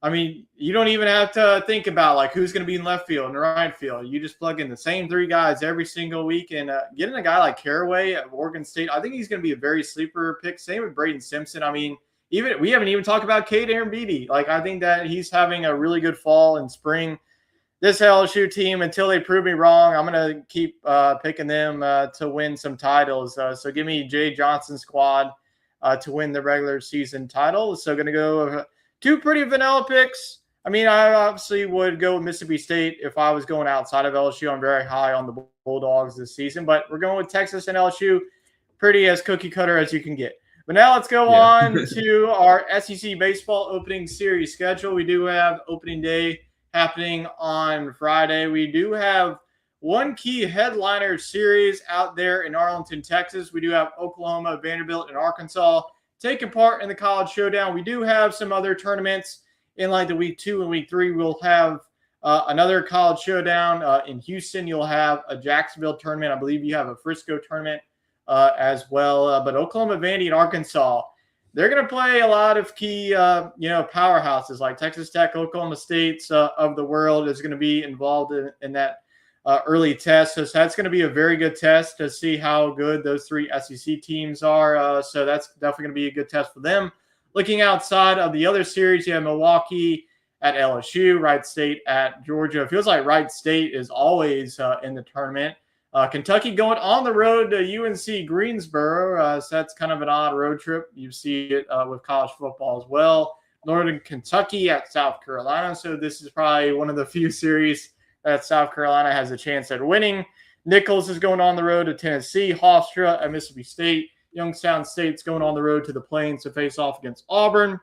I mean, you don't even have to think about like who's going to be in left field and right field. You just plug in the same three guys every single week, and getting a guy like Caraway at Oregon State, I think he's going to be a very sleeper pick. Same with Braden Simpson. I mean, even we haven't even talked about Cade Beatty. Like I think that he's having a really good fall and spring. This LSU team, until they prove me wrong, I'm going to keep picking them to win some titles. So give me Jay Johnson's squad to win the regular season title. So going to go. Two pretty vanilla picks. I mean, I obviously would go with Mississippi State if I was going outside of LSU. I'm very high on the Bulldogs this season, but we're going with Texas and LSU, pretty as cookie cutter as you can get. But now let's go on to our SEC baseball opening series schedule. We do have opening day happening on Friday. We do have one key headliner series out there in Arlington, Texas. We do have Oklahoma, Vanderbilt, and Arkansas taking part in the college showdown. We do have some other tournaments in like the week 2 and week 3. We'll have another college showdown in Houston. You'll have a Jacksonville tournament. I believe you have a Frisco tournament as well. But Oklahoma, Vandy, and Arkansas, they're going to play a lot of key, powerhouses like Texas Tech, Oklahoma State's of the world is going to be involved in that early test. So that's going to be a very good test to see how good those three SEC teams are. So that's definitely going to be a good test for them. Looking outside of the other series, you have Milwaukee at LSU, Wright State at Georgia. It feels like Wright State is always in the tournament. Kentucky going on the road to UNC Greensboro. So that's kind of an odd road trip. You see it with college football as well. Northern Kentucky at South Carolina. So this is probably one of the few series that South Carolina has a chance at winning. Nichols is going on the road to Tennessee. Hofstra at Mississippi State. Youngstown State's going on the road to the Plains to face off against Auburn.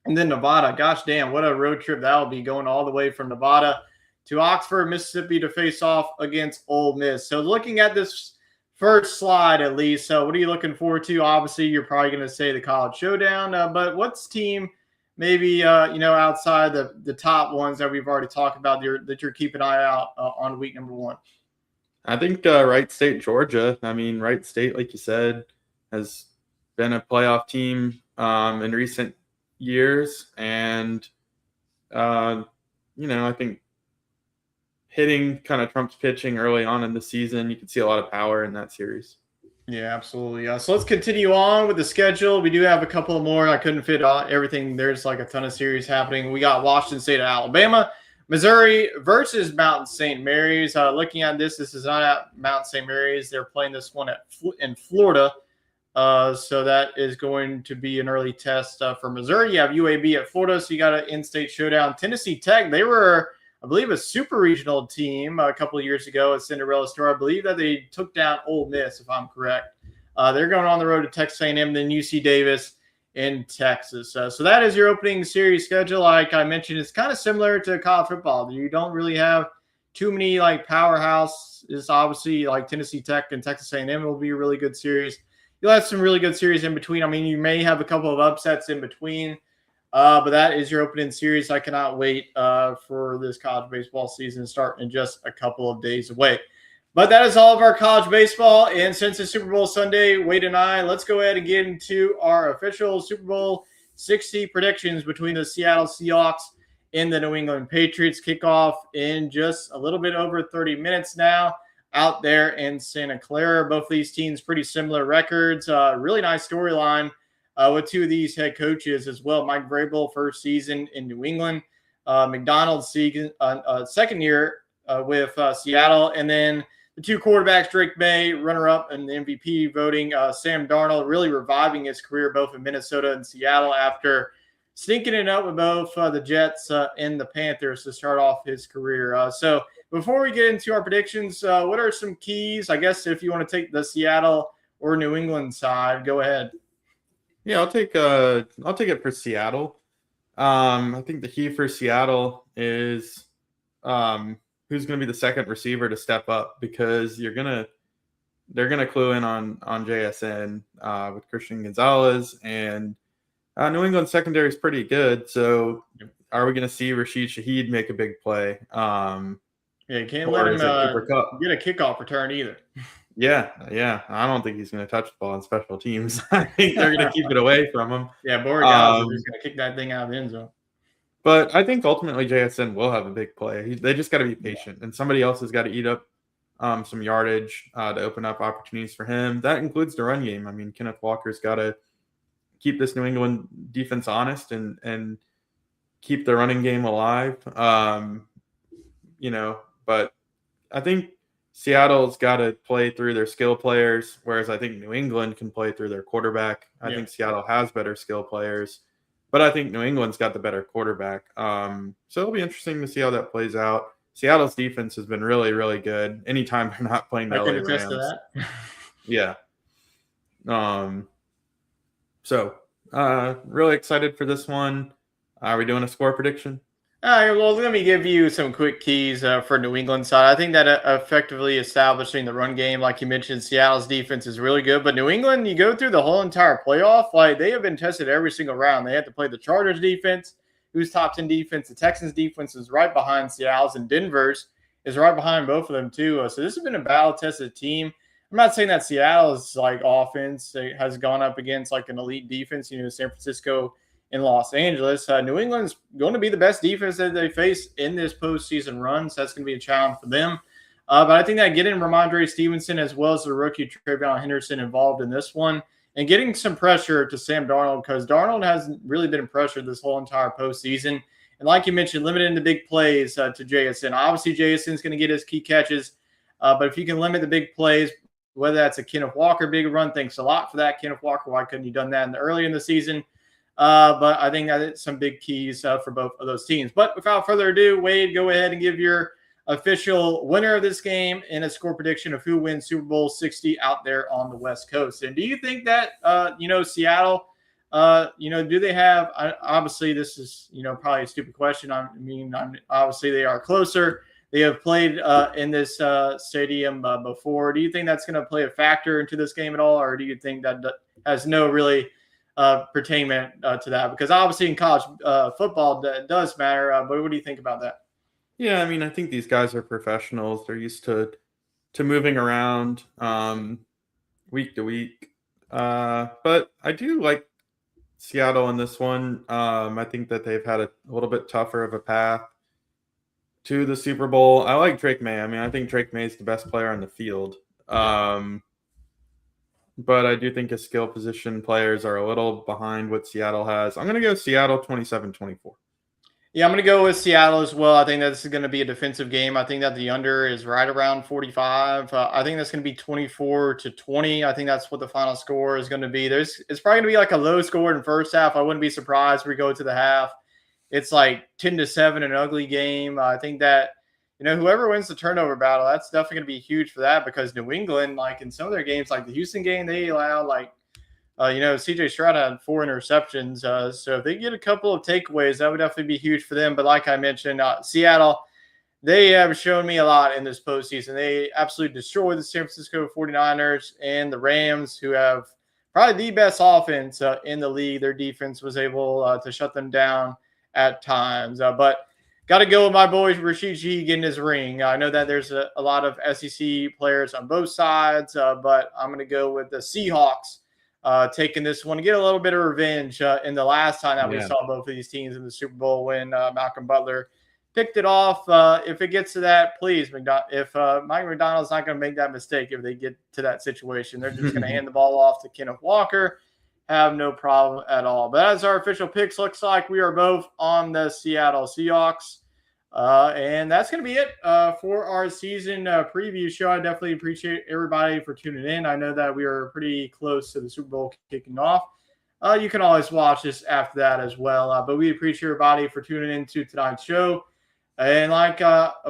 And then Nevada. Gosh damn, what a road trip that will be, going all the way from Nevada to Oxford, Mississippi to face off against Ole Miss. So looking at this first slide at least, so what are you looking forward to? Obviously, you're probably going to say the college showdown, but what's team maybe, outside the top ones that we've already talked about that you're keeping an eye out on week number 1? I think Wright State, Georgia. I mean, Wright State, like you said, has been a playoff team in recent years. And, I think hitting kind of trumps pitching early on in the season. You can see a lot of power in that series. Yeah, absolutely. So let's continue on with the schedule. We do have a couple more. I couldn't fit everything. There's like a ton of series happening. We got Washington State at Alabama, Missouri versus Mountain St. Mary's. Looking at this is not at Mountain St. Mary's. They're playing this one in Florida. So that is going to be an early test for Missouri. You have UAB at Florida, so you got an in-state showdown. Tennessee Tech, they were, I believe, a super regional team a couple of years ago at Cinderella Store. I believe that they took down Ole Miss, if I'm correct. They're going on the road to Texas A&M, then UC Davis in Texas. So that is your opening series schedule. Like I mentioned, it's kind of similar to college football. You don't really have too many like powerhouse. It's obviously like Tennessee Tech and Texas A&M will be a really good series. You'll have some really good series in between. I mean, you may have a couple of upsets in between. But that is your opening series. I cannot wait for this college baseball season starting in just a couple of days away. But that is all of our college baseball. And since it's Super Bowl Sunday, Wade and I, let's go ahead and get into our official Super Bowl 60 predictions between the Seattle Seahawks and the New England Patriots. Kickoff in just a little bit over 30 minutes now out there in Santa Clara. Both of these teams pretty similar records. Really nice storyline with two of these head coaches as well. Mike Vrabel, first season in New England. McDonald's second year with Seattle. And then the two quarterbacks, Drake May, runner-up in the MVP voting. Sam Darnold really reviving his career both in Minnesota and Seattle after sneaking it up with both the Jets and the Panthers to start off his career. So before we get into our predictions, what are some keys? I guess if you want to take the Seattle or New England side, go ahead. Yeah, I'll take it for Seattle. I think the key for Seattle is who's going to be the second receiver to step up, because they're gonna clue in on JSN with Christian Gonzalez, and New England secondary is pretty good. So are we going to see Rashid Shaheed make a big play? Yeah, you can't let him get a kickoff return either. Yeah. I don't think he's going to touch the ball on special teams. I think they're going to keep it away from him. Yeah, Beauregard is going to kick that thing out of the end zone. But I think ultimately JSN will have a big play. They just got to be patient, and somebody else has got to eat up some yardage to open up opportunities for him. That includes the run game. I mean, Kenneth Walker's got to keep this New England defense honest and keep the running game alive. But I think Seattle's got to play through their skill players, whereas I think New England can play through their quarterback. I think Seattle has better skill players, but I think New England's got the better quarterback. So it'll be interesting to see how that plays out. Seattle's defense has been really, really good anytime they're not playing the LA Rams. Yeah. So really excited for this one. Are we doing a score prediction? Well, let me give you some quick keys for New England side. I think that effectively establishing the run game, like you mentioned, Seattle's defense is really good. But New England, you go through the whole entire playoff, like they have been tested every single round. They had to play the Chargers defense, who's top 10 defense. The Texans defense is right behind Seattle's, and Denver's is right behind both of them too. So this has been a battle-tested team. I'm not saying that Seattle's like offense has gone up against like an elite defense, San Francisco in Los Angeles. New England's going to be the best defense that they face in this postseason run, so that's going to be a challenge for them. But I think that getting Ramondre Stevenson as well as the rookie Travion Henderson involved in this one and getting some pressure to Sam Darnold, because Darnold hasn't really been pressured this whole entire postseason. And like you mentioned, limiting the big plays to JSN. Obviously, JSN's going to get his key catches, but if you can limit the big plays, whether that's a Kenneth Walker big run, thanks a lot for that, Kenneth Walker. Why couldn't you done that early in the season? But I think that it's some big keys for both of those teams. But without further ado, Wade, go ahead and give your official winner of this game and a score prediction of who wins Super Bowl 60 out there on the West Coast. And do you think that, Seattle, do they have, obviously this is, probably a stupid question. Obviously they are closer. They have played in this stadium before. Do you think that's going to play a factor into this game at all? Or do you think that has no really pertainment to that? Because obviously in college football that does matter. But what do you think about that? Yeah, I mean, I think these guys are professionals. They're used to moving around week to week. But I do like Seattle in this one. I think that they've had a little bit tougher of a path to the Super Bowl. I like Drake May. I mean, I think Drake May is the best player on the field. But I do think his skill position players are a little behind what Seattle has. I'm going to go Seattle 27-24. Yeah, I'm going to go with Seattle as well. I think that this is going to be a defensive game. I think that the under is right around 45. I think that's going to be 24-20. I think that's what the final score is going to be. It's probably going to be like a low score in the first half. I wouldn't be surprised if we go to the half. It's like 10-7, an ugly game. I think that, whoever wins the turnover battle, that's definitely going to be huge for that, because New England, like in some of their games, like the Houston game, they allowed CJ Stroud had 4 interceptions. So if they get a couple of takeaways, that would definitely be huge for them. But like I mentioned, Seattle, they have shown me a lot in this postseason. They absolutely destroyed the San Francisco 49ers and the Rams, who have probably the best offense in the league. Their defense was able to shut them down at times. But got to go with my boy Rashid Shaheed getting his ring. I know that there's a lot of SEC players on both sides, but I'm going to go with the Seahawks taking this one to get a little bit of revenge in the last time that we saw both of these teams in the Super Bowl when Malcolm Butler picked it off. If it gets to that, please, if Mike McDonald's not going to make that mistake, if they get to that situation, they're just going to hand the ball off to Kenneth Walker. Have no problem at all. But as our official picks looks like, we are both on the Seattle Seahawks. And that's going to be it for our season preview show. I definitely appreciate everybody for tuning in. I know that we are pretty close to the Super Bowl kicking off. you can always watch this after that as well. But we appreciate everybody for tuning into tonight's show. And like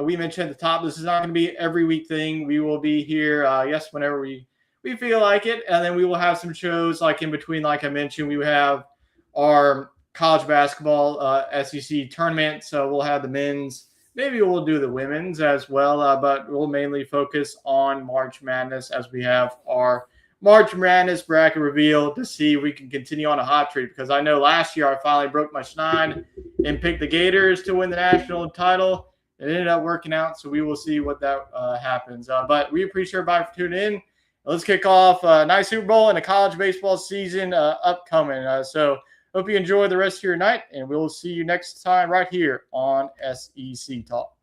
we mentioned at the top, this is not going to be every week thing. We will be here, yes, whenever we feel like it. And then we will have some shows like in between, like I mentioned, we have our college basketball SEC tournament. So we'll have the men's. Maybe we'll do the women's as well, but we'll mainly focus on March Madness as we have our March Madness bracket reveal to see if we can continue on a hot streak. Because I know last year I finally broke my schneid and picked the Gators to win the national title. It ended up working out, so we will see what that happens. But we appreciate everybody for tuning in. Let's kick off a nice Super Bowl and a college baseball season upcoming. So hope you enjoy the rest of your night, and we'll see you next time right here on SEC Talk.